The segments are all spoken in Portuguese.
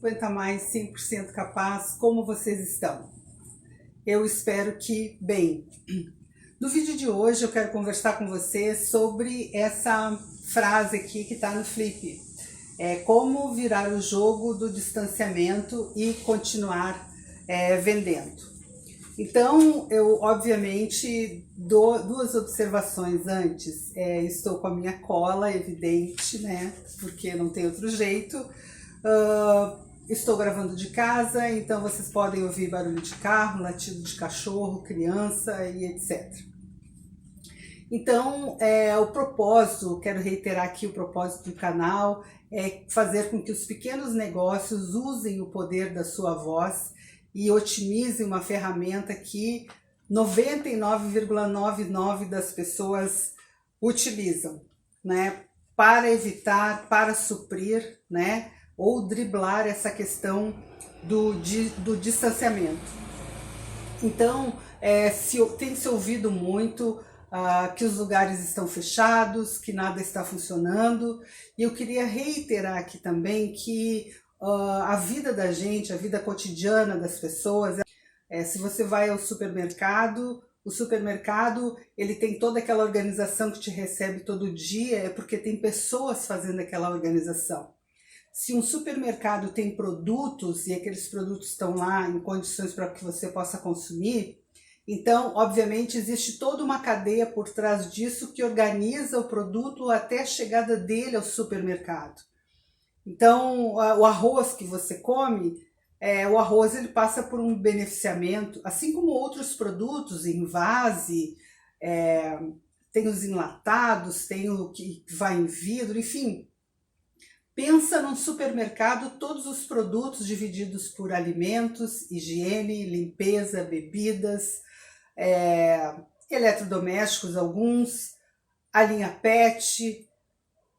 50 mais 100% capaz, como vocês estão? Eu espero que bem. No vídeo de hoje eu quero conversar com vocês sobre essa frase aqui que está no Flip. Como virar o jogo do distanciamento e continuar vendendo. Então, eu obviamente dou duas observações antes. Estou com a minha cola, evidente, né? Porque não tem outro jeito. Estou gravando de casa, então vocês podem ouvir barulho de carro, latido de cachorro, criança e etc. Então, o propósito, quero reiterar aqui o propósito do canal, é fazer com que os pequenos negócios usem o poder da sua voz e otimizem uma ferramenta que 99,99% das pessoas utilizam, né? Para evitar, para suprir, né? Ou driblar essa questão do distanciamento. Então, tem se ouvido muito que os lugares estão fechados, que nada está funcionando, e eu queria reiterar aqui também que a vida da gente, a vida cotidiana das pessoas, se você vai ao supermercado, o supermercado ele tem toda aquela organização que te recebe todo dia, é porque tem pessoas fazendo aquela organização. Se um supermercado tem produtos e aqueles produtos estão lá em condições para que você possa consumir, então, obviamente, existe toda uma cadeia por trás disso que organiza o produto até a chegada dele ao supermercado. Então, o arroz que você come, o arroz ele passa por um beneficiamento, assim como outros produtos em vase, tem os enlatados, tem o que vai em vidro, enfim. Pensa num supermercado, todos os produtos divididos por alimentos, higiene, limpeza, bebidas, eletrodomésticos alguns, a linha PET,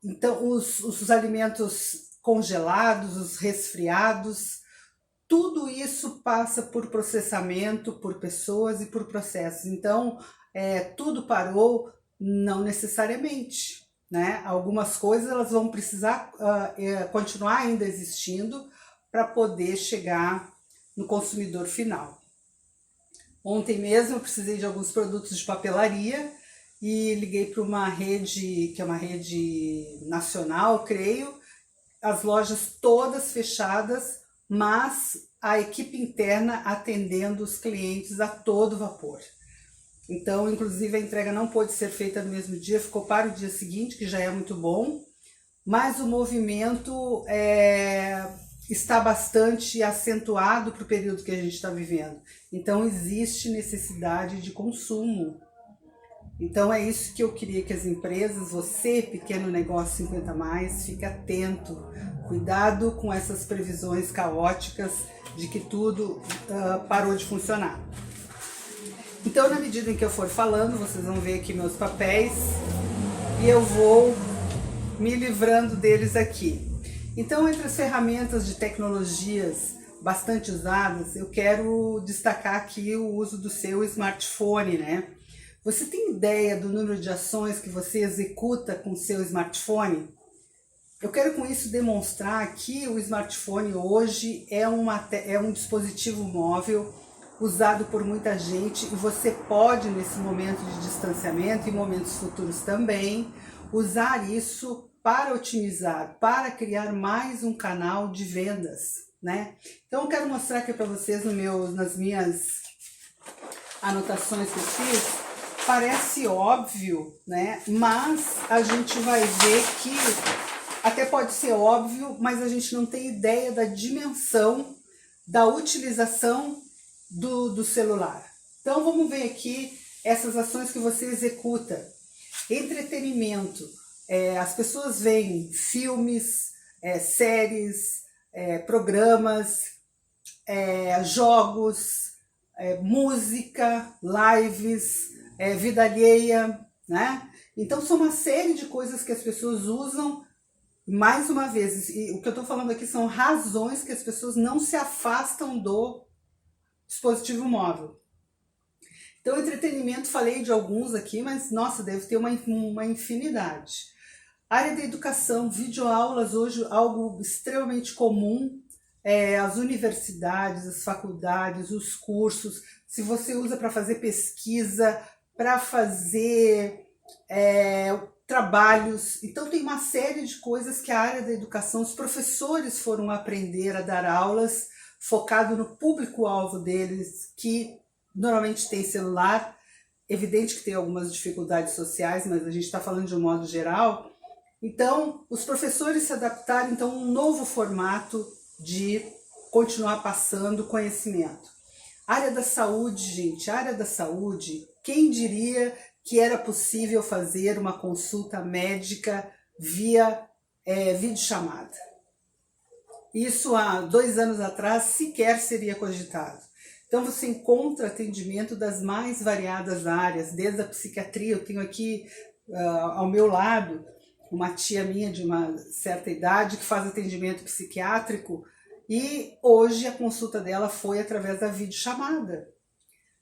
então os alimentos congelados, os resfriados, tudo isso passa por processamento, por pessoas e por processos. Então, tudo parou? Não necessariamente, né? Algumas coisas elas vão precisar continuar ainda existindo para poder chegar no consumidor final. Ontem mesmo eu precisei de alguns produtos de papelaria e liguei para uma rede, que é uma rede nacional, creio, as lojas todas fechadas, mas a equipe interna atendendo os clientes a todo vapor. Então, inclusive, a entrega não pôde ser feita no mesmo dia, ficou para o dia seguinte, que já é muito bom, mas o movimento está bastante acentuado para o período que a gente está vivendo. Então, existe necessidade de consumo. Então, é isso que eu queria que as empresas, você, pequeno negócio 50+, fique atento. Cuidado com essas previsões caóticas de que tudo parou de funcionar. Então, na medida em que eu for falando, vocês vão ver aqui meus papéis e eu vou me livrando deles aqui. Então, entre as ferramentas de tecnologias bastante usadas, eu quero destacar aqui o uso do seu smartphone, né? Você tem ideia do número de ações que você executa com o seu smartphone? Eu quero com isso demonstrar que o smartphone hoje é um dispositivo móvel usado por muita gente e você pode, nesse momento de distanciamento e momentos futuros também, usar isso para otimizar, para criar mais um canal de vendas, né? Então eu quero mostrar aqui para vocês nas minhas anotações que eu fiz. Parece óbvio, né? Mas a gente vai ver que até pode ser óbvio, mas a gente não tem ideia da dimensão da utilização do celular. Então vamos ver aqui essas ações que você executa. Entretenimento. As pessoas veem filmes, séries, programas, jogos, música, lives, vida alheia, né? Então são uma série de coisas que as pessoas usam, mais uma vez, e o que eu estou falando aqui são razões que as pessoas não se afastam do dispositivo móvel. Então, entretenimento, falei de alguns aqui, mas nossa, deve ter uma infinidade. Área da educação, videoaulas hoje, algo extremamente comum, as universidades, as faculdades, os cursos, se você usa para fazer pesquisa, para fazer trabalhos. Então tem uma série de coisas que a área da educação, os professores foram aprender a dar aulas focado no público-alvo deles, que normalmente tem celular. Evidente que tem algumas dificuldades sociais, mas a gente está falando de um modo geral. Então, os professores se adaptaram então, a um novo formato de continuar passando conhecimento. A área da saúde, gente, a área da saúde, quem diria que era possível fazer uma consulta médica via videochamada? Isso há 2 anos atrás sequer seria cogitado. Então você encontra atendimento das mais variadas áreas, desde a psiquiatria. Eu tenho aqui ao meu lado uma tia minha de uma certa idade que faz atendimento psiquiátrico e hoje a consulta dela foi através da videochamada.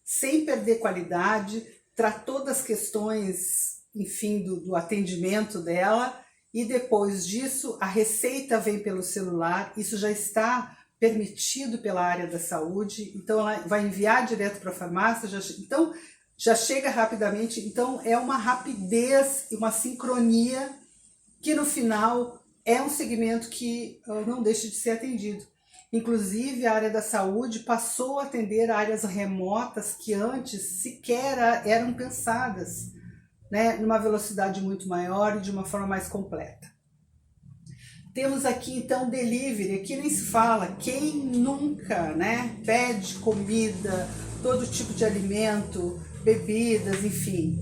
Sem perder qualidade, tratou das questões, enfim, do atendimento dela e depois disso a receita vem pelo celular, isso já está permitido pela área da saúde, então ela vai enviar direto para a farmácia, então já chega rapidamente, então é uma rapidez e uma sincronia que no final é um segmento que não deixa de ser atendido. Inclusive a área da saúde passou a atender áreas remotas que antes sequer eram pensadas, né, numa velocidade muito maior e de uma forma mais completa. Temos aqui então delivery, aqui nem se fala, quem nunca, né, pede comida, todo tipo de alimento, bebidas, enfim.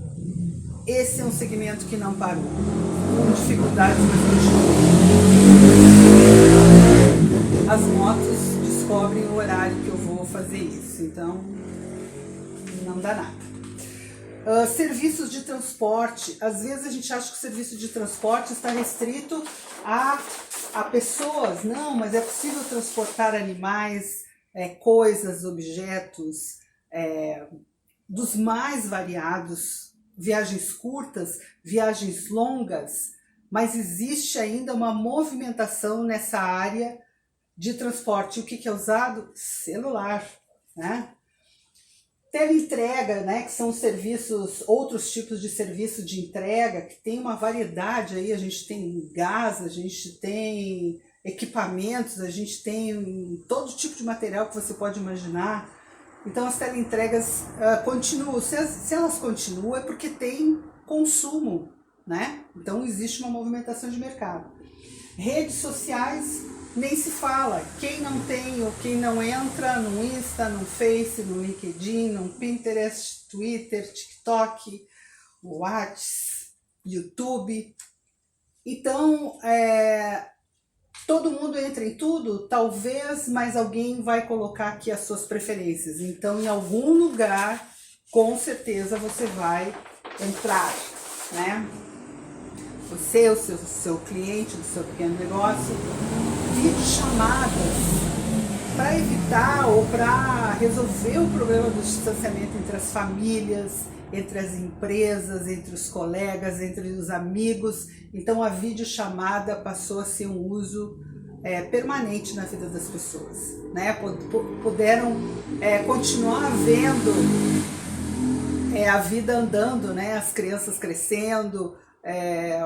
Esse é um segmento que não parou, com dificuldades, mas continua. As motos descobrem o horário que eu vou fazer isso, então não dá nada. Serviços de transporte, às vezes a gente acha que o serviço de transporte está restrito a pessoas, não, mas é possível transportar animais, coisas, objetos, dos mais variados, viagens curtas, viagens longas, mas existe ainda uma movimentação nessa área de transporte. O que é usado? Celular, né? Teleentrega, né, que são serviços, outros tipos de serviço de entrega, que tem uma variedade aí, a gente tem gás, a gente tem equipamentos, a gente tem todo tipo de material que você pode imaginar. Então as teleentregas continuam, se elas continuam é porque tem consumo, né? Então existe uma movimentação de mercado. Redes sociais, nem se fala, quem não tem ou quem não entra no Insta, no Face, no LinkedIn, no Pinterest, Twitter, TikTok, WhatsApp, YouTube. Então, todo mundo entra em tudo, talvez, mas alguém vai colocar aqui as suas preferências. Então, em algum lugar, com certeza você vai entrar, né? Você, o seu cliente do seu pequeno negócio, videochamadas para evitar ou para resolver o problema do distanciamento entre as famílias, entre as empresas, entre os colegas, entre os amigos. Então a videochamada passou a ser um uso permanente na vida das pessoas, né? Puderam continuar vendo a vida andando, né? As crianças crescendo,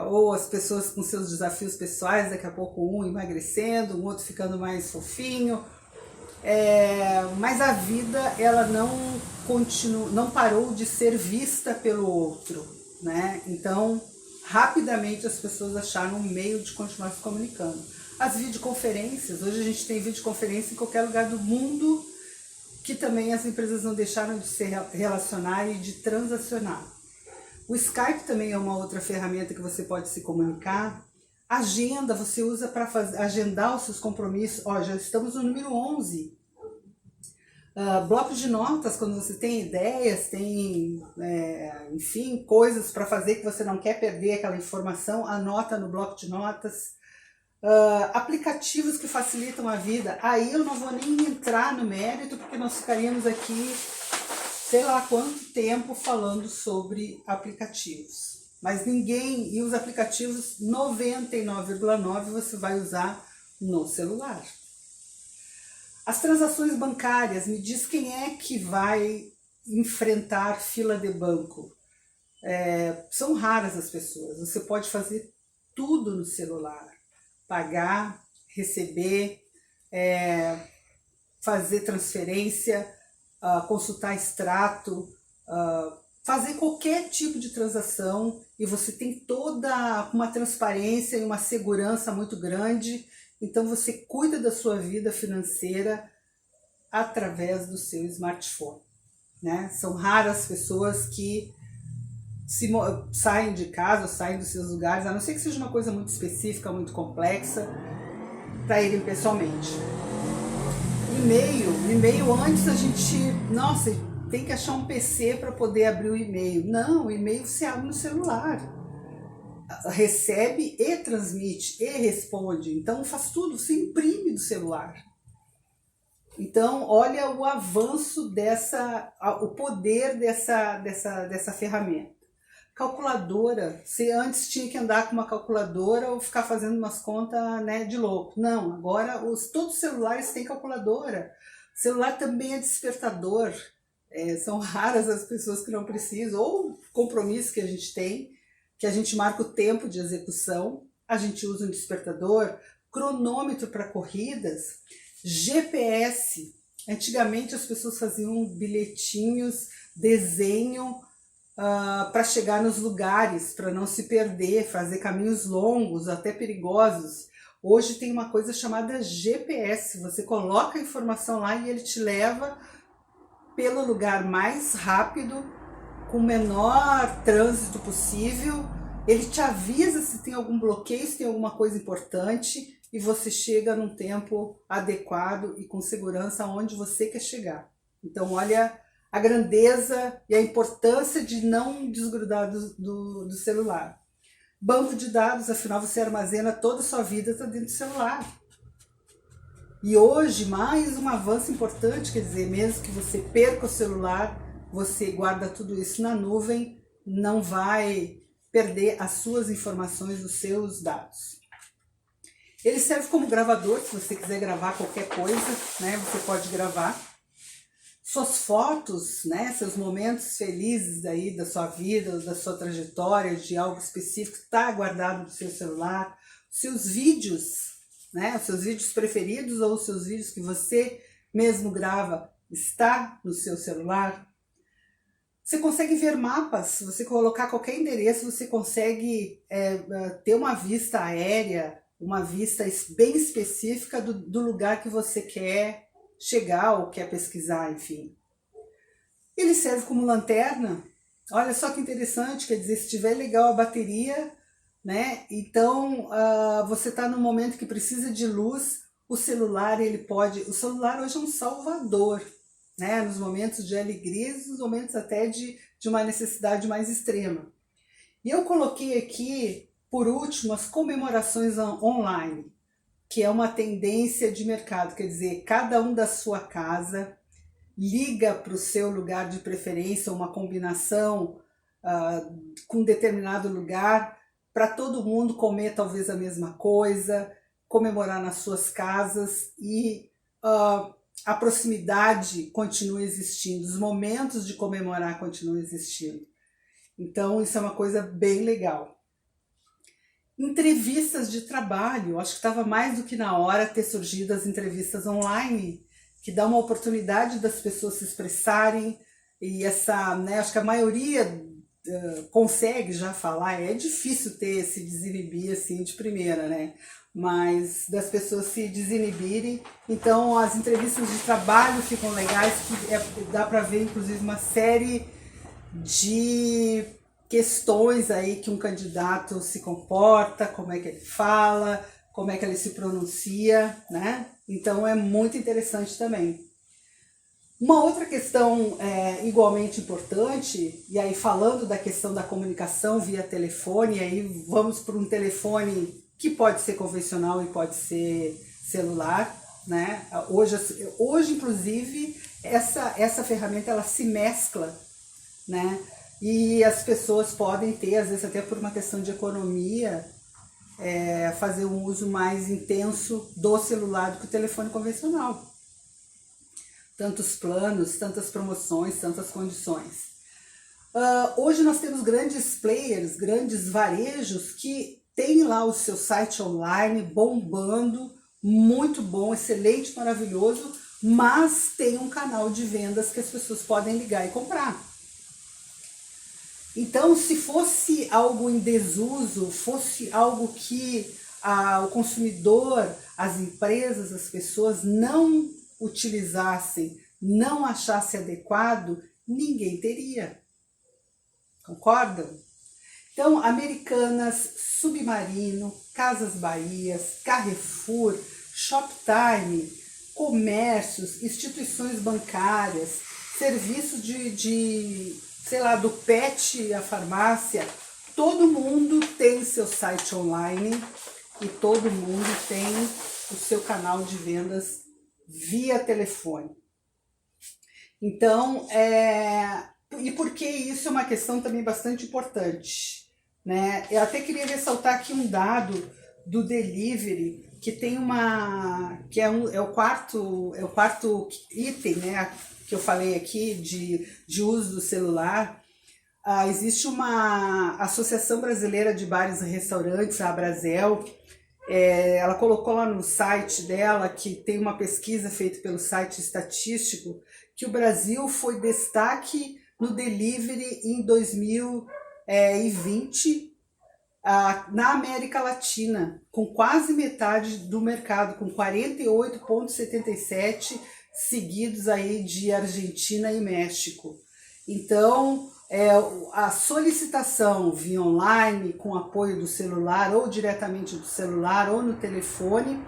ou as pessoas com seus desafios pessoais, daqui a pouco um emagrecendo, um outro ficando mais fofinho, mas a vida ela não parou de ser vista pelo outro, né? Então rapidamente as pessoas acharam um meio de continuar se comunicando. As videoconferências, hoje a gente tem videoconferência em qualquer lugar do mundo, que também as empresas não deixaram de se relacionar e de transacionar. O Skype também é uma outra ferramenta que você pode se comunicar. Agenda, você usa para agendar os seus compromissos. Já estamos no número 11. Bloco de notas, quando você tem ideias, tem, enfim, coisas para fazer que você não quer perder aquela informação, anota no bloco de notas. Aplicativos que facilitam a vida. Aí eu não vou nem entrar no mérito, porque nós ficaríamos aqui sei lá quanto tempo falando sobre aplicativos, mas ninguém, e os aplicativos 99,9% você vai usar no celular. As transações bancárias, me diz quem é que vai enfrentar fila de banco. São raras as pessoas, você pode fazer tudo no celular, pagar, receber, fazer transferência, consultar extrato, fazer qualquer tipo de transação, e você tem toda uma transparência e uma segurança muito grande. Então você cuida da sua vida financeira através do seu smartphone, né? São raras as pessoas que saem de casa, saem dos seus lugares, a não ser que seja uma coisa muito específica, muito complexa, para irem pessoalmente. E-mail antes a gente, nossa, tem que achar um PC para poder abrir o e-mail. Não, o e-mail você abre no celular. Recebe e transmite e responde. Então faz tudo, você imprime do celular. Então olha o avanço o poder dessa ferramenta. Calculadora, você antes tinha que andar com uma calculadora ou ficar fazendo umas contas, né, de louco. Não, agora todos os celulares têm calculadora. O celular também é despertador. São raras as pessoas que não precisam, ou compromissos que a gente tem, que a gente marca o tempo de execução, a gente usa um despertador, cronômetro para corridas, GPS. Antigamente as pessoas faziam bilhetinhos, desenho para chegar nos lugares, para não se perder, fazer caminhos longos, até perigosos. Hoje tem uma coisa chamada GPS, você coloca a informação lá e ele te leva pelo lugar mais rápido, com o menor trânsito possível. Ele te avisa se tem algum bloqueio, se tem alguma coisa importante, e você chega num tempo adequado e com segurança aonde você quer chegar. Então olha a grandeza e a importância de não desgrudar do celular. Banco de dados, afinal você armazena toda a sua vida dentro do celular. E hoje, mais um avanço importante, quer dizer, mesmo que você perca o celular, você guarda tudo isso na nuvem, não vai perder as suas informações, os seus dados. Ele serve como gravador, se você quiser gravar qualquer coisa, né, você pode gravar. Suas fotos, né, seus momentos felizes aí da sua vida, da sua trajetória, de algo específico, está guardado no seu celular. Seus vídeos, né, os seus vídeos preferidos ou os seus vídeos que você mesmo grava, está no seu celular. Você consegue ver mapas, se você colocar qualquer endereço, você consegue ter uma vista aérea, uma vista bem específica do lugar que você quer chegar ou quer pesquisar, enfim. Ele serve como lanterna. Olha só que interessante, quer dizer, se tiver legal a bateria, né? Então você está num momento que precisa de luz, o celular o celular hoje é um salvador, né? Nos momentos de alegria, nos momentos até de uma necessidade mais extrema. E eu coloquei aqui, por último, as comemorações online, que é uma tendência de mercado, quer dizer, cada um da sua casa liga para o seu lugar de preferência, uma combinação com determinado lugar, para todo mundo comer talvez a mesma coisa, comemorar nas suas casas, e a proximidade continua existindo, os momentos de comemorar continuam existindo. Então isso é uma coisa bem legal. Entrevistas de trabalho, acho que estava mais do que na hora ter surgido as entrevistas online, que dá uma oportunidade das pessoas se expressarem, e acho que a maioria consegue já falar. É difícil se desinibir assim de primeira, né? Mas das pessoas se desinibirem. Então as entrevistas de trabalho ficam legais, que dá para ver inclusive uma série de questões aí que um candidato se comporta, como é que ele fala, como é que ele se pronuncia, né? Então é muito interessante também. Uma outra questão igualmente importante, e aí falando da questão da comunicação via telefone, aí vamos para um telefone que pode ser convencional e pode ser celular, né? Hoje inclusive, essa ferramenta ela se mescla, né? E as pessoas podem ter, às vezes até por uma questão de economia, fazer um uso mais intenso do celular do que o telefone convencional. tantos planos, tantas promoções, tantas condições. Hoje nós temos grandes players, grandes varejos que têm lá o seu site online bombando, muito bom, excelente, maravilhoso, mas tem um canal de vendas que as pessoas podem ligar e comprar. Então, se fosse algo em desuso, fosse algo que o consumidor, as empresas, as pessoas não utilizassem, não achassem adequado, ninguém teria. Concordam? Então, Americanas, Submarino, Casas Bahias, Carrefour, Shoptime, comércios, instituições bancárias, serviço sei lá, do pet à farmácia, todo mundo tem seu site online e todo mundo tem o seu canal de vendas via telefone. Então, e porque isso é uma questão também bastante importante, né? Eu até queria ressaltar aqui um dado do delivery, que tem é o quarto item, né, que eu falei aqui de uso do celular. Existe uma Associação Brasileira de Bares e Restaurantes, a Abrazel. Ela colocou lá no site dela, que tem uma pesquisa feita pelo site estatístico, que o Brasil foi destaque no delivery em 2020 na América Latina, com quase metade do mercado, com 48,77%, seguidos aí de Argentina e México. Então, a solicitação via online, com apoio do celular, ou diretamente do celular, ou no telefone,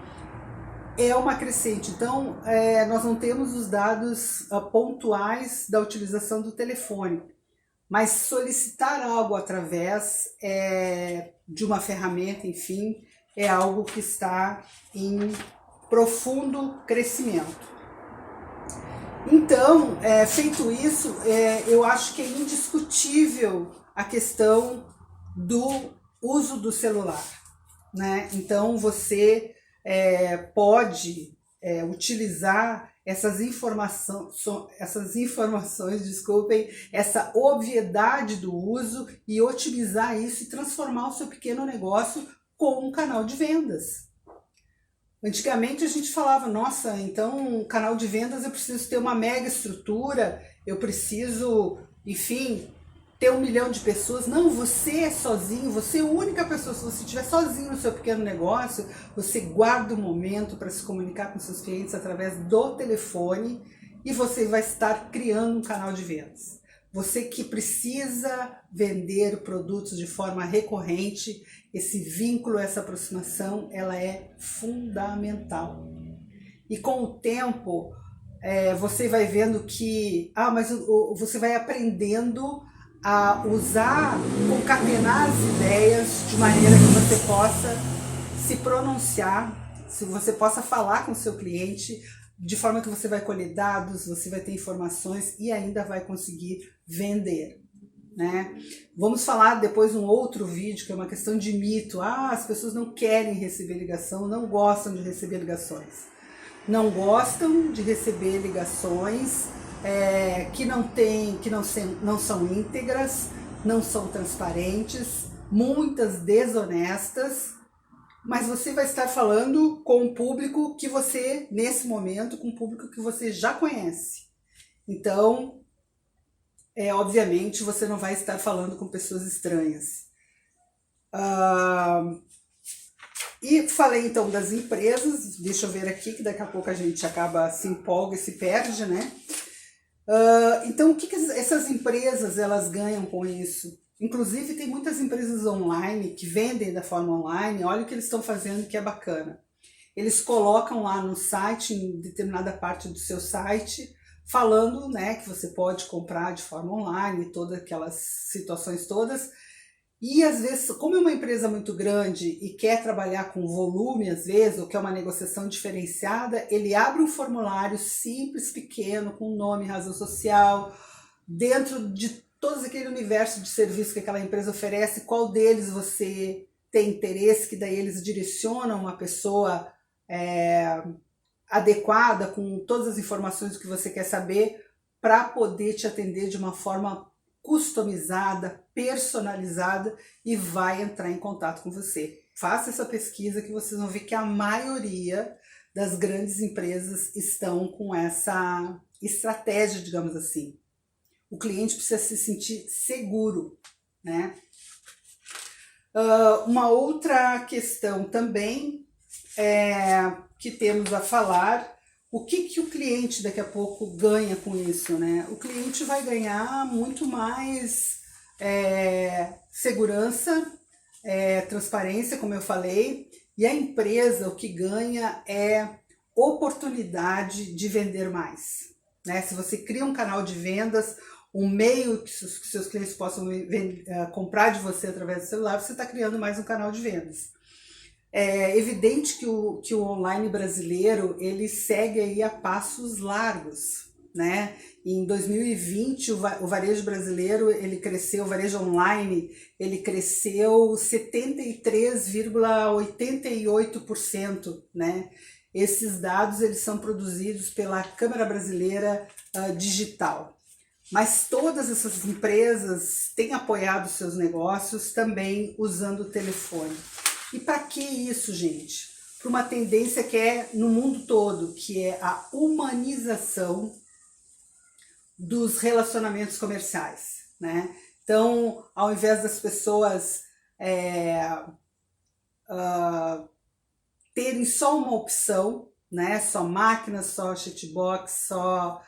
é uma crescente. Então, nós não temos os dados pontuais da utilização do telefone, mas solicitar algo através de uma ferramenta, enfim, é algo que está em profundo crescimento. Então, feito isso, eu acho que é indiscutível a questão do uso do celular, né? Então, você pode utilizar essas informações, desculpem, essa obviedade do uso e otimizar isso e transformar o seu pequeno negócio com um canal de vendas. Antigamente a gente falava, nossa, então canal de vendas eu preciso ter uma mega estrutura, eu preciso, enfim, ter 1 milhão de pessoas. Não, você é sozinho, você é a única pessoa. Se você estiver sozinho no seu pequeno negócio, você guarda um momento para se comunicar com seus clientes através do telefone e você vai estar criando um canal de vendas. Você que precisa vender produtos de forma recorrente, esse vínculo, essa aproximação, ela é fundamental. E com o tempo, você vai vendo que, mas você vai aprendendo a usar, concatenar as ideias de maneira que você possa se pronunciar, se você possa falar com o seu cliente, de forma que você vai colher dados, você vai ter informações e ainda vai conseguir vender, né? Vamos falar depois um outro vídeo que é uma questão de mito. As pessoas não querem receber ligação, não gostam de receber ligações. Não gostam de receber ligações que não são íntegras, não são transparentes, muitas desonestas, mas você vai estar falando com um público que você, nesse momento, com um público que você já conhece. Então, obviamente, você não vai estar falando com pessoas estranhas. E falei então das empresas, deixa eu ver aqui, que daqui a pouco a gente acaba, se empolga e se perde, né? Então, o que essas empresas elas ganham com isso? Inclusive, tem muitas empresas online que vendem da forma online. Olha o que eles estão fazendo, que é bacana. Eles colocam lá no site, em determinada parte do seu site, falando, né, que você pode comprar de forma online, todas aquelas situações todas. E às vezes, como é uma empresa muito grande e quer trabalhar com volume, às vezes, ou quer uma negociação diferenciada, ele abre um formulário simples, pequeno, com nome, razão social, dentro de todo aquele universo de serviço que aquela empresa oferece, qual deles você tem interesse, que daí eles direcionam uma pessoa adequada, com todas as informações que você quer saber, para poder te atender de uma forma customizada, personalizada, e vai entrar em contato com você. Faça essa pesquisa que vocês vão ver que a maioria das grandes empresas estão com essa estratégia, digamos assim. O cliente precisa se sentir seguro, né? Uma outra questão também que temos a falar, o que o cliente daqui a pouco ganha com isso, né? O cliente vai ganhar muito mais segurança, transparência, como eu falei, e a empresa o que ganha é oportunidade de vender mais, né? Se você cria um canal de vendas, um meio que seus clientes possam comprar de você através do celular, você está criando mais um canal de vendas. É evidente que o online brasileiro ele segue aí a passos largos, né? Em 2020 o varejo brasileiro ele cresceu, o varejo online ele cresceu 73,88%, né? Esses dados eles são produzidos pela Câmara Brasileira Digital. Mas todas essas empresas têm apoiado seus negócios também usando o telefone. E para que isso, gente? Para uma tendência que é no mundo todo, que é a humanização dos relacionamentos comerciais, né? Então, ao invés das pessoas terem só uma opção, né? Só máquina, só chatbox, só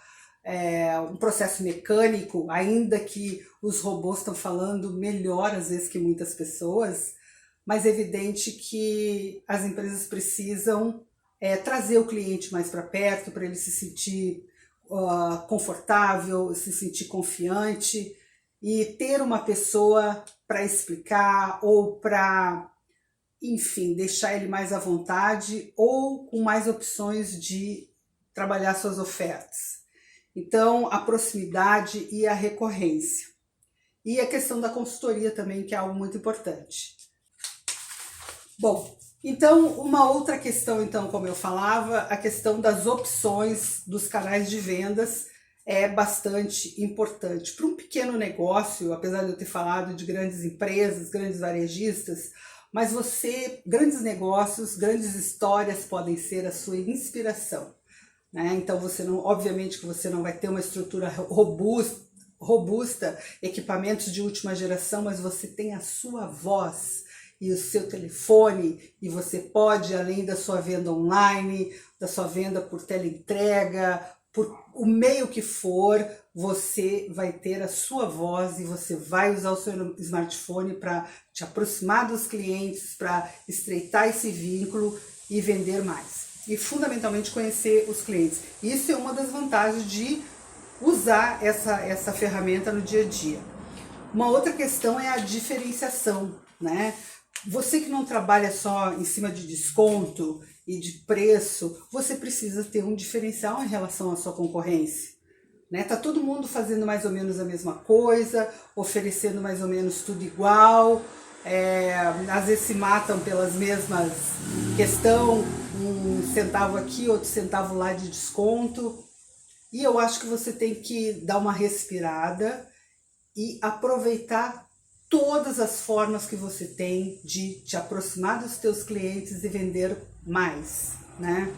um processo mecânico, ainda que os robôs estão falando melhor às vezes que muitas pessoas, mas é evidente que as empresas precisam trazer o cliente mais para perto, para ele se sentir confortável, se sentir confiante, e ter uma pessoa para explicar ou para, enfim, deixar ele mais à vontade ou com mais opções de trabalhar suas ofertas. Então, a proximidade e a recorrência. E a questão da consultoria também, que é algo muito importante. Bom, então, uma outra questão, então, como eu falava, a questão das opções dos canais de vendas é bastante importante. Para um pequeno negócio, apesar de eu ter falado de grandes empresas, grandes varejistas, mas grandes negócios, grandes histórias podem ser a sua inspiração. Né? Então você não, obviamente que você não vai ter uma estrutura robusta, equipamentos de última geração, mas você tem a sua voz e o seu telefone, e você pode, além da sua venda online, da sua venda por teleentrega, por o meio que for, você vai ter a sua voz e você vai usar o seu smartphone para te aproximar dos clientes, para estreitar esse vínculo e vender mais. E fundamentalmente conhecer os clientes. Isso é uma das vantagens de usar essa ferramenta no dia a dia. Uma outra questão é a diferenciação, né? Você que não trabalha só em cima de desconto e de preço, você precisa ter um diferencial em relação à sua concorrência. Né? Tá todo mundo fazendo mais ou menos a mesma coisa, oferecendo mais ou menos tudo igual, às vezes se matam pelas mesmas questões, um centavo aqui, outro centavo lá de desconto. E eu acho que você tem que dar uma respirada e aproveitar todas as formas que você tem de te aproximar dos teus clientes e vender mais, né?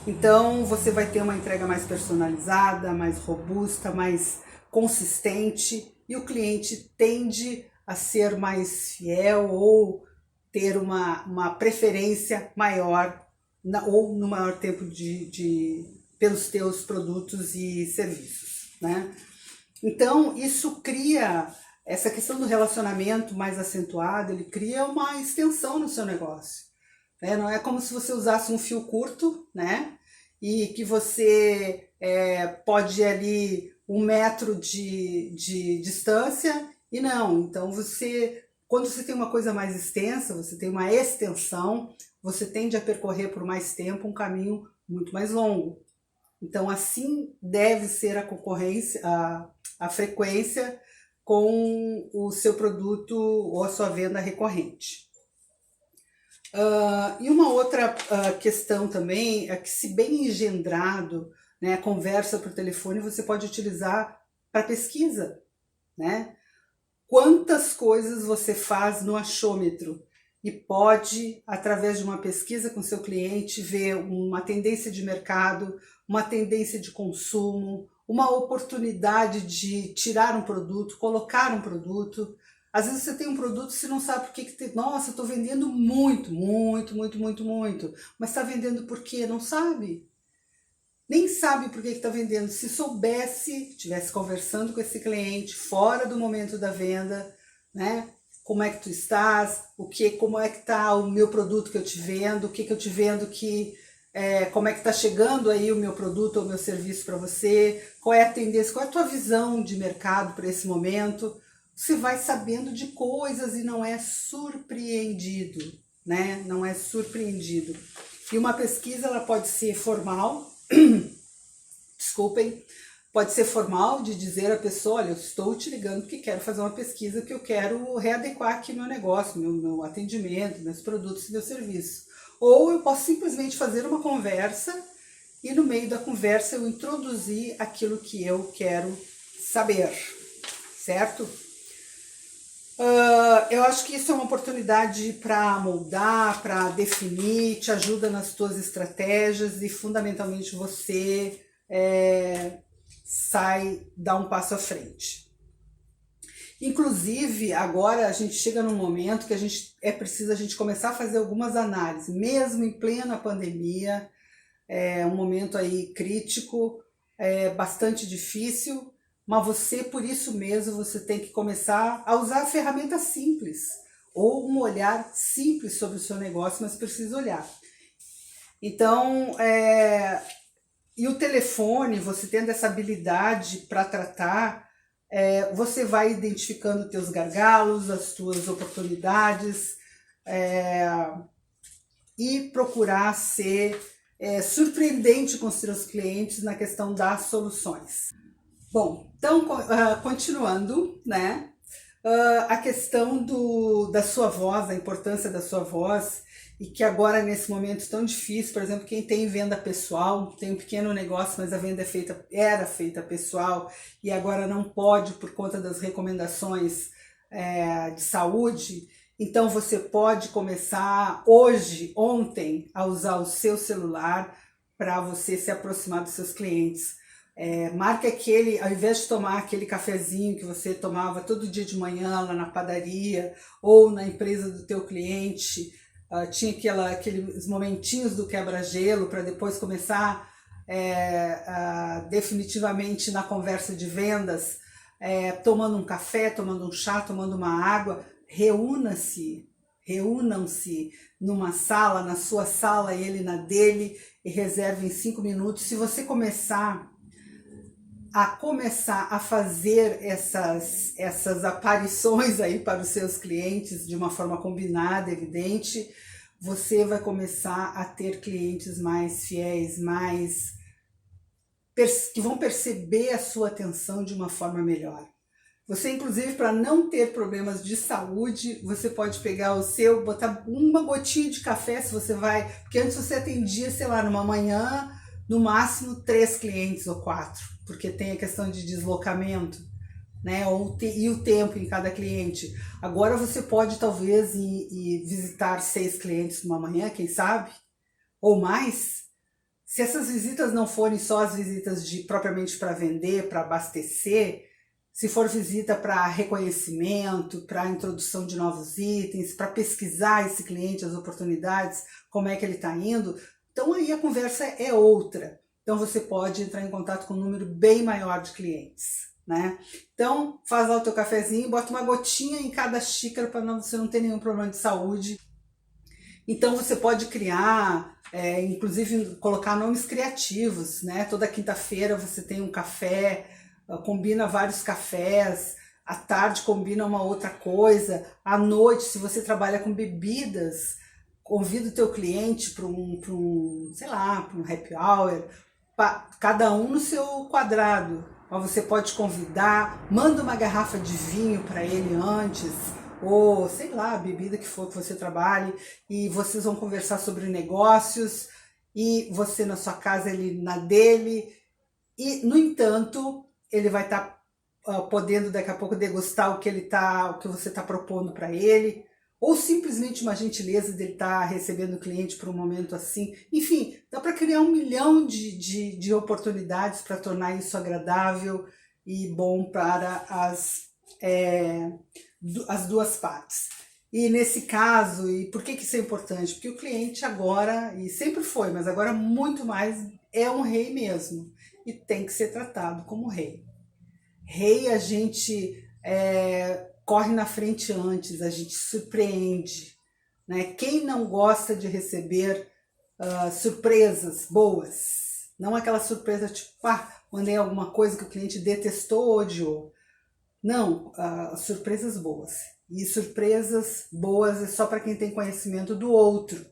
Então você vai ter uma entrega mais personalizada, mais robusta, mais consistente, e o cliente tende a ser mais fiel ou ter uma preferência maior ou no maior tempo pelos teus produtos e serviços, né? Então isso cria, essa questão do relacionamento mais acentuado, ele cria uma extensão no seu negócio. Né? Não é como se você usasse um fio curto, né? E que você pode ir ali 1 metro de distância, e não. Então quando você tem uma coisa mais extensa, você tem uma extensão, você tende a percorrer por mais tempo um caminho muito mais longo. Então assim deve ser a concorrência, a frequência com o seu produto ou a sua venda recorrente. E uma outra questão também é que, se bem engendrado, né, a conversa por telefone você pode utilizar para pesquisa, né? Quantas coisas você faz no achômetro e pode, através de uma pesquisa com seu cliente, ver uma tendência de mercado, uma tendência de consumo, uma oportunidade de tirar um produto, colocar um produto. Às vezes você tem um produto e você não sabe por que tem. Nossa, eu estou vendendo muito, muito, muito, muito, muito. Mas está vendendo por quê? Não sabe. Nem sabe por que está vendendo. Se soubesse, estivesse conversando com esse cliente fora do momento da venda, né? Como é que tu estás? Como é que está o meu produto que eu te vendo? O que eu te vendo como é que está chegando aí o meu produto ou o meu serviço para você? Qual é a tendência? Qual é a tua visão de mercado para esse momento? Você vai sabendo de coisas e não é surpreendido, né? Não é surpreendido. E uma pesquisa, ela pode ser formal, desculpem, pode ser formal, de dizer à pessoa, olha, eu estou te ligando porque quero fazer uma pesquisa, que eu quero readequar aqui meu negócio, meu atendimento, meus produtos e meu serviço. Ou eu posso simplesmente fazer uma conversa e no meio da conversa eu introduzir aquilo que eu quero saber, certo? Eu acho que isso é uma oportunidade para moldar, para definir, te ajuda nas tuas estratégias e fundamentalmente você dá um passo à frente. Inclusive, agora a gente chega num momento que é preciso a gente começar a fazer algumas análises, mesmo em plena pandemia, um momento aí crítico, bastante difícil, mas você, por isso mesmo, você tem que começar a usar ferramentas simples, ou um olhar simples sobre o seu negócio, mas precisa olhar. Então, e o telefone, você tendo essa habilidade para tratar, você vai identificando os teus gargalos, as tuas oportunidades, e procurar ser surpreendente com os seus clientes na questão das soluções. Bom, então, continuando, né? A questão da sua voz, a importância da sua voz, e que agora, nesse momento tão difícil, por exemplo, quem tem venda pessoal, tem um pequeno negócio, mas a venda era feita pessoal e agora não pode por conta das recomendações de saúde, então você pode começar ontem, a usar o seu celular para você se aproximar dos seus clientes. Marque ao invés de tomar aquele cafezinho que você tomava todo dia de manhã lá na padaria ou na empresa do teu cliente, tinha aqueles momentinhos do quebra-gelo para depois começar definitivamente na conversa de vendas, tomando um café, tomando um chá, tomando uma água. Reúnam-se numa sala, na sua sala, ele na dele, e reservem 5 minutos. Se você começar a fazer essas aparições aí para os seus clientes de uma forma combinada, evidente, você vai começar a ter clientes mais fiéis, que vão perceber a sua atenção de uma forma melhor. Você, inclusive, para não ter problemas de saúde, você pode pegar botar uma gotinha de café, se você vai, porque antes você atendia, sei lá, numa manhã, no máximo 3 clientes ou 4, porque tem a questão de deslocamento, né? E o tempo em cada cliente. Agora você pode talvez ir visitar 6 clientes numa manhã, quem sabe? Ou mais. Se essas visitas não forem só as visitas propriamente para vender, para abastecer, se for visita para reconhecimento, para introdução de novos itens, para pesquisar esse cliente, as oportunidades, como é que ele está indo, então aí a conversa é outra. Então você pode entrar em contato com um número bem maior de clientes, né? Então faz lá o teu cafezinho, bota uma gotinha em cada xícara para você não ter nenhum problema de saúde. Então você pode criar, inclusive colocar nomes criativos, né? Toda quinta-feira você tem um café, combina vários cafés, à tarde combina uma outra coisa, à noite, se você trabalha com bebidas, convida o teu cliente para um happy hour, cada um no seu quadrado. Mas você pode convidar, manda uma garrafa de vinho para ele antes, ou sei lá, a bebida que for que você trabalhe, e vocês vão conversar sobre negócios, e você na sua casa, ele na dele, e no entanto, ele vai estar podendo daqui a pouco degustar o que você está propondo para ele, ou simplesmente uma gentileza dele estar recebendo o cliente para um momento assim. Enfim, dá para criar 1 milhão de oportunidades para tornar isso agradável e bom para as duas partes. E nesse caso, e por que isso é importante? Porque o cliente agora, e sempre foi, mas agora muito mais, é um rei mesmo, e tem que ser tratado como rei. Rei, a gente corre na frente antes, a gente surpreende, né? Quem não gosta de receber surpresas boas? Não aquela surpresa tipo, mandei alguma coisa que o cliente detestou ou odiou. Não, surpresas boas. E surpresas boas é só para quem tem conhecimento do outro.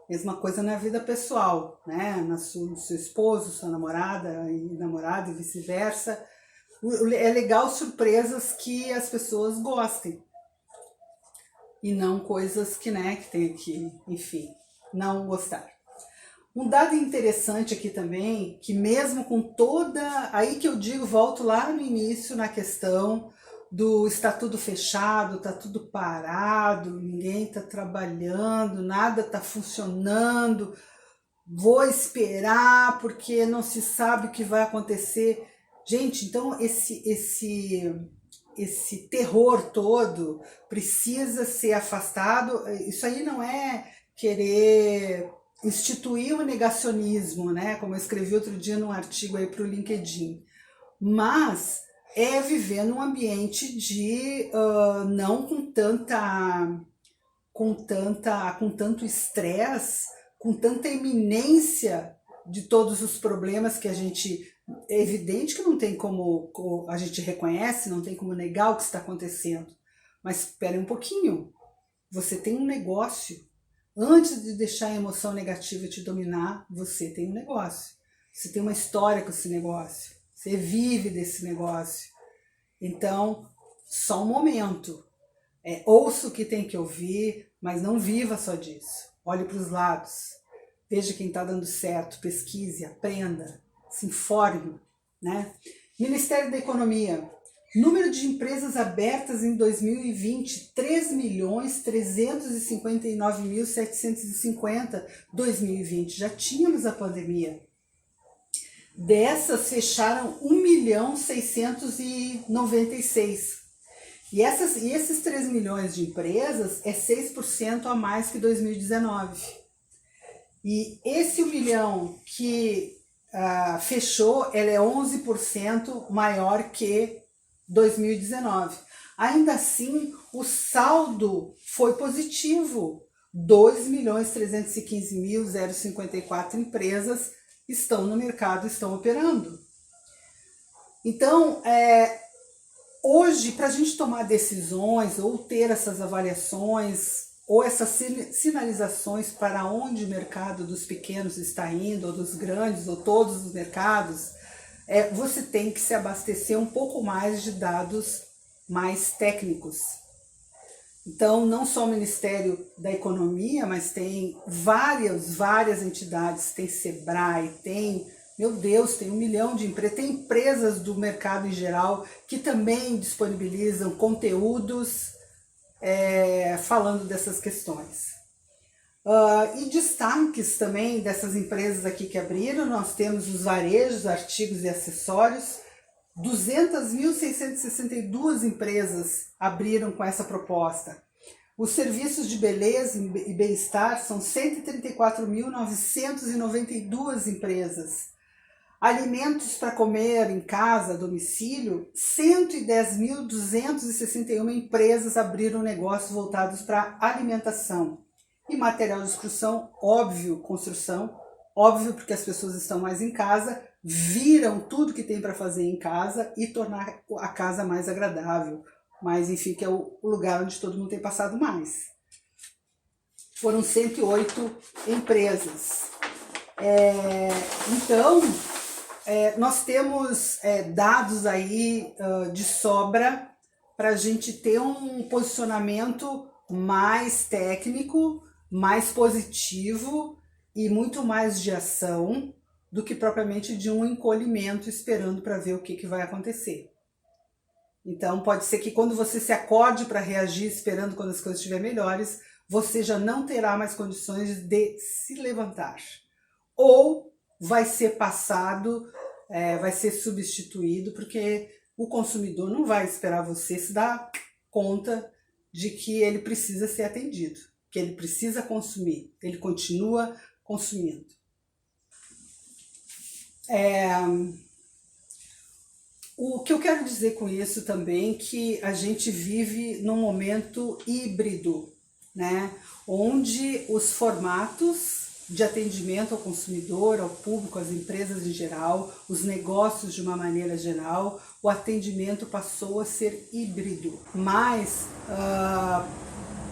Mesma coisa na vida pessoal, né? No seu esposo, sua namorada e vice-versa. É legal surpresas que as pessoas gostem. E não coisas que, né, que tem que, enfim, não gostar. Um dado interessante aqui também, que mesmo com toda... Aí que eu digo, volto lá no início na questão do está tudo fechado, está tudo parado, ninguém está trabalhando, nada está funcionando, vou esperar porque não se sabe o que vai acontecer. Gente, então esse terror todo precisa ser afastado. Isso aí não é querer instituir o negacionismo, né? Como eu escrevi outro dia num artigo aí para o LinkedIn, mas é viver num ambiente de não com tanto estresse, com tanta iminência de todos os problemas que a gente... É evidente que não tem como a gente reconhece, não tem como negar o que está acontecendo. Mas espere um pouquinho. Você tem um negócio. Antes de deixar a emoção negativa te dominar, você tem um negócio. Você tem uma história com esse negócio. Você vive desse negócio. Então, só um momento. Ouça o que tem que ouvir, mas não viva só disso. Olhe para os lados. Veja quem está dando certo. Pesquise, aprenda, se informe, né? Ministério da Economia. Número de empresas abertas em 2020, 3.359.750. 2020, já tínhamos a pandemia. Dessas fecharam 1.696. E esses 3 milhões de empresas é 6% a mais que 2019. E esse 1 milhão que fechou, ela é 11% maior que 2019. Ainda assim, o saldo foi positivo. 2.315.054 empresas estão no mercado, estão operando. Então, hoje, para a gente tomar decisões ou ter essas avaliações ou essas sinalizações para onde o mercado dos pequenos está indo, ou dos grandes, ou todos os mercados, você tem que se abastecer um pouco mais de dados mais técnicos. Então, não só o Ministério da Economia, mas tem várias entidades, tem Sebrae, meu Deus, tem 1 milhão de empresas, tem empresas do mercado em geral que também disponibilizam conteúdos falando dessas questões. E destaques também dessas empresas aqui que abriram, nós temos os varejos, artigos e acessórios. 200.662 empresas abriram com essa proposta. Os serviços de beleza e bem-estar são 134.992 empresas. Alimentos para comer em casa, a domicílio, 110.261 empresas abriram negócios voltados para alimentação. E material de construção, construção, óbvio, porque as pessoas estão mais em casa, viram tudo que tem para fazer em casa e tornar a casa mais agradável. Mas, enfim, que é o lugar onde todo mundo tem passado mais. Foram 108 empresas. Então, nós temos dados aí de sobra para a gente ter um posicionamento mais técnico, mais positivo e muito mais de ação do que propriamente de um encolhimento esperando para ver o que vai acontecer. Então pode ser que quando você se acorde para reagir esperando quando as coisas estiverem melhores, você já não terá mais condições de se levantar. Ou vai ser passado, vai ser substituído, porque o consumidor não vai esperar você se dar conta de que ele precisa ser atendido, que ele precisa consumir, ele continua consumindo. O que eu quero dizer com isso também é que a gente vive num momento híbrido, né? Onde os formatos de atendimento ao consumidor, ao público, às empresas em geral, os negócios de uma maneira geral, o atendimento passou a ser híbrido. Mas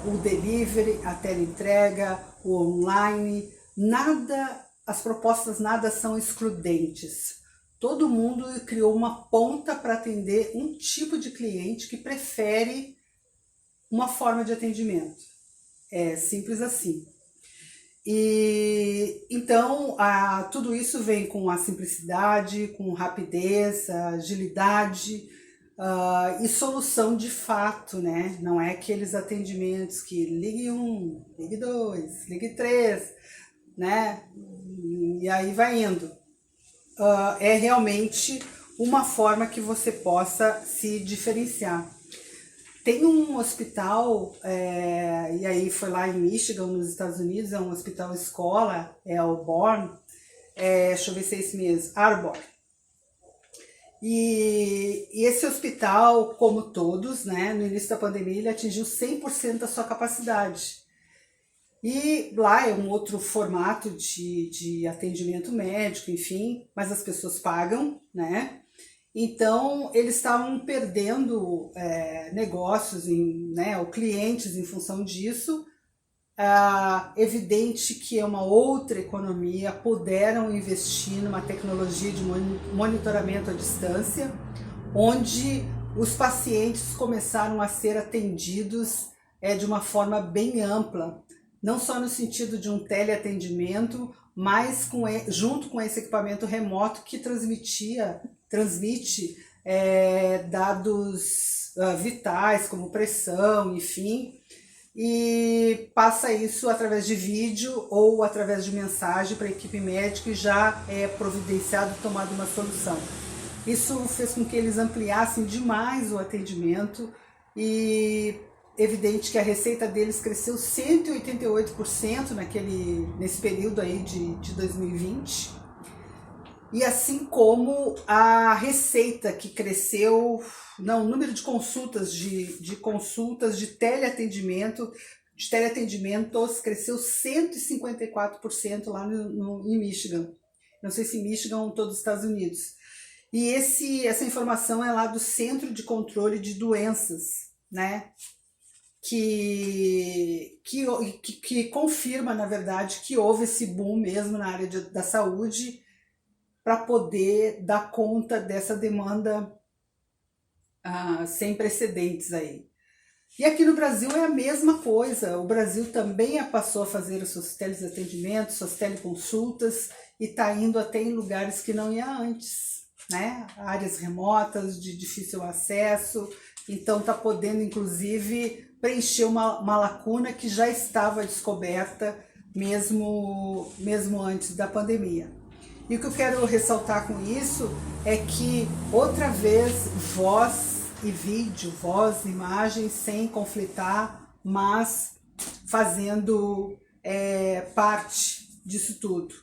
o delivery, a teleentrega, o online, as propostas nada são excludentes. Todo mundo criou uma ponta para atender um tipo de cliente que prefere uma forma de atendimento. É simples assim. E então tudo isso vem com a simplicidade, com rapidez, a agilidade e solução de fato, né? Não é aqueles atendimentos que ligue 1, ligue 2, ligue 3, né? E aí vai indo. É realmente uma forma que você possa se diferenciar. Tem um hospital, e aí foi lá em Michigan, nos Estados Unidos, é um hospital escola, é o Bourne, deixa eu ver se é esse mesmo, Arbor. E esse hospital, como todos, né, no início da pandemia, ele atingiu 100% da sua capacidade. E lá é um outro formato de atendimento médico, enfim, mas as pessoas pagam, né? Então, eles estavam perdendo negócios, ou clientes em função disso. Evidente que é uma outra economia, puderam investir numa tecnologia de monitoramento à distância, onde os pacientes começaram a ser atendidos de uma forma bem ampla, não só no sentido de um teleatendimento, mas junto com esse equipamento remoto que transmite dados vitais, como pressão, enfim, e passa isso através de vídeo ou através de mensagem para a equipe médica e já é providenciado, tomado uma solução. Isso fez com que eles ampliassem demais o atendimento e evidente que a receita deles cresceu 188% nesse período aí de 2020. E assim como a receita que cresceu, o número de consultas, consultas de teleatendimentos cresceu 154% lá em Michigan. Não sei se Michigan ou todos os Estados Unidos. E essa informação é lá do Centro de Controle de Doenças, né? Que confirma, na verdade, que houve esse boom mesmo na área da saúde para poder dar conta dessa demanda sem precedentes aí. E aqui no Brasil é a mesma coisa, o Brasil também passou a fazer os seus teleatendimentos, suas teleconsultas e está indo até em lugares que não ia antes, né? Áreas remotas, de difícil acesso, então está podendo inclusive preencher uma lacuna que já estava descoberta mesmo antes da pandemia. E o que eu quero ressaltar com isso é que, outra vez, voz e vídeo, voz e imagem sem conflitar, mas fazendo parte disso tudo.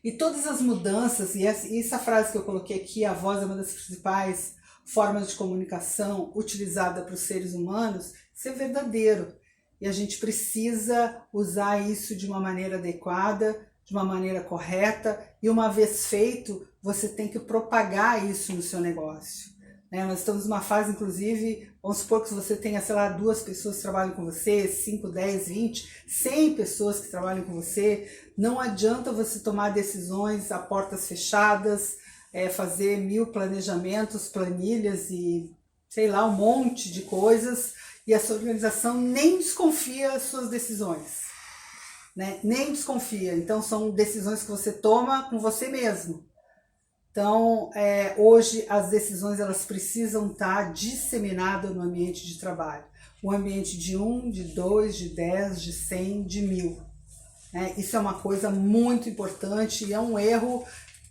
E todas as mudanças, e essa frase que eu coloquei aqui, a voz é uma das principais formas de comunicação utilizada para os seres humanos, isso é verdadeiro. E a gente precisa usar isso de uma maneira adequada, de uma maneira correta, e uma vez feito, você tem que propagar isso no seu negócio. Nós estamos numa fase, inclusive, vamos supor que você tenha, 2 pessoas que trabalham com você, 5, 10, 20, 100 pessoas que trabalham com você, não adianta você tomar decisões a portas fechadas, fazer 1000 planejamentos, planilhas e sei lá, um monte de coisas e a sua organização nem desconfia das suas decisões, né? Nem desconfia. Então são decisões que você toma com você mesmo. Então, hoje as decisões elas precisam estar disseminadas no ambiente de trabalho. O ambiente de 1, de 2, de 10, de 100, de 1000. Né? Isso é uma coisa muito importante e é um erro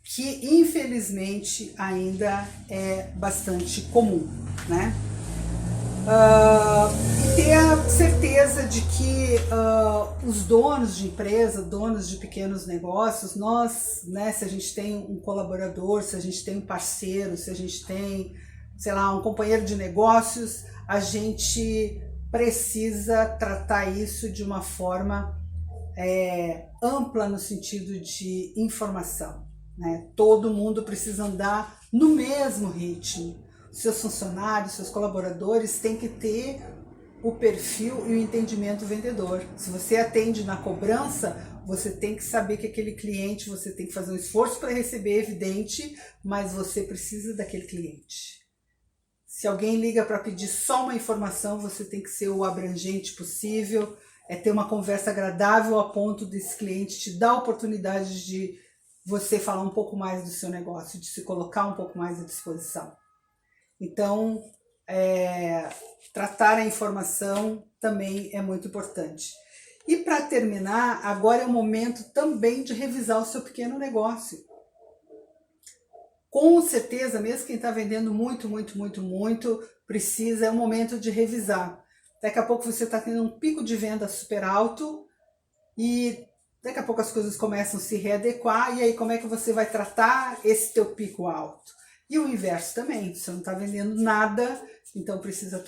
que infelizmente ainda é bastante comum, né? E ter a certeza de que os donos de empresa, donos de pequenos negócios, nós, né, se a gente tem um colaborador, se a gente tem um parceiro, se a gente tem, sei lá, um companheiro de negócios, a gente precisa tratar isso de uma forma ampla no sentido de informação, né? Todo mundo precisa andar no mesmo ritmo. Seus funcionários, seus colaboradores têm que ter o perfil e o entendimento vendedor. Se você atende na cobrança, você tem que saber que aquele cliente, você tem que fazer um esforço para receber, evidente, mas você precisa daquele cliente. Se alguém liga para pedir só uma informação, você tem que ser o abrangente possível, ter uma conversa agradável a ponto desse cliente te dar a oportunidade de você falar um pouco mais do seu negócio, de se colocar um pouco mais à disposição. Então, tratar a informação também é muito importante. E para terminar, agora é o momento também de revisar o seu pequeno negócio. Com certeza, mesmo quem está vendendo muito, precisa, é o momento de revisar. Daqui a pouco você está tendo um pico de venda super alto e daqui a pouco as coisas começam a se readequar e aí como é que você vai tratar esse teu pico alto? E o inverso também, você não está vendendo nada, então precisa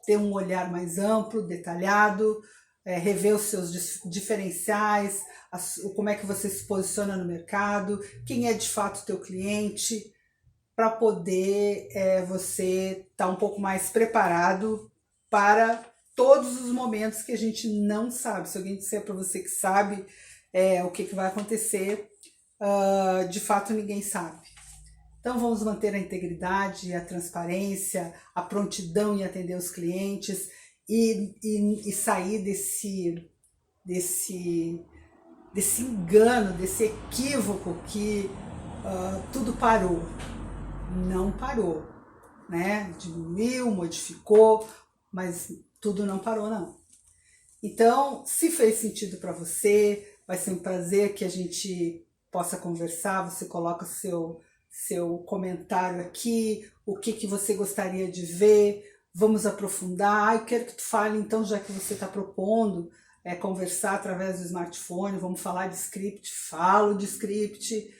ter um olhar mais amplo, detalhado, rever os seus diferenciais, como é que você se posiciona no mercado, quem é de fato o teu cliente, para poder você estar um pouco mais preparado para todos os momentos que a gente não sabe. Se alguém disser para você que sabe o que vai acontecer, de fato ninguém sabe. Então vamos manter a integridade, a transparência, a prontidão em atender os clientes e sair desse engano, desse equívoco que tudo parou. Não parou, né? Diminuiu, modificou, mas tudo não parou, não. Então, se fez sentido para você, vai ser um prazer que a gente possa conversar. Você coloca seu comentário aqui, o que você gostaria de ver, vamos aprofundar. Eu quero que tu fale, então, já que você está propondo conversar através do smartphone, vamos falar de script, falo de script.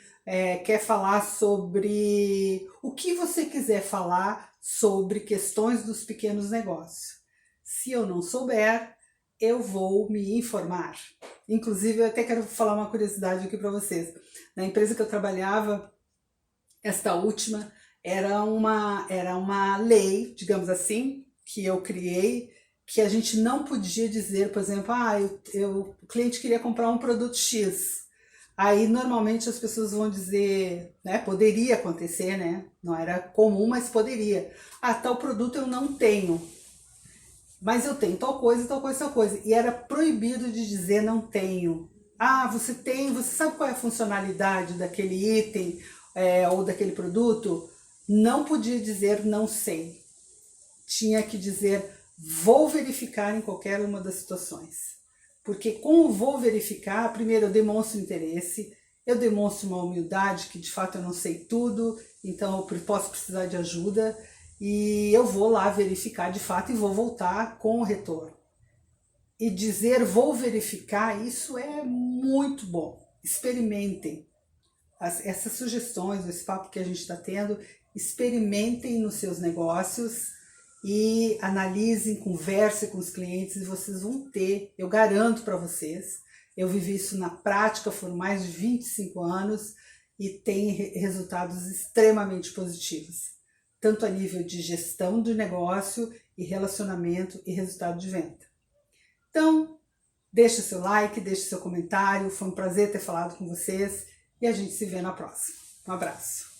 Quer falar sobre o que você quiser falar sobre questões dos pequenos negócios. Se eu não souber, eu vou me informar. Inclusive, eu até quero falar uma curiosidade aqui para vocês. Na empresa que eu trabalhava, esta última era uma lei, digamos assim, que eu criei, que a gente não podia dizer, por exemplo, o cliente queria comprar um produto X. Aí normalmente as pessoas vão dizer, né, poderia acontecer, né? Não era comum, mas poderia. Tal produto eu não tenho, mas eu tenho tal coisa, tal coisa, tal coisa. E era proibido de dizer não tenho. Você tem, você sabe qual é a funcionalidade daquele item ou daquele produto? Não podia dizer não sei. Tinha que dizer vou verificar em qualquer uma das situações. Porque com o vou verificar, primeiro eu demonstro interesse, eu demonstro uma humildade, que de fato eu não sei tudo, então eu posso precisar de ajuda, e eu vou lá verificar de fato e vou voltar com o retorno. E dizer vou verificar, isso é muito bom. Experimentem. Essas sugestões, esse papo que a gente está tendo, experimentem nos seus negócios, e analisem, conversem com os clientes e vocês vão ter, eu garanto para vocês, eu vivi isso na prática, foram mais de 25 anos e tem resultados extremamente positivos, tanto a nível de gestão de negócio e relacionamento e resultado de venda. Então, deixe seu like, deixe seu comentário, foi um prazer ter falado com vocês e a gente se vê na próxima. Um abraço.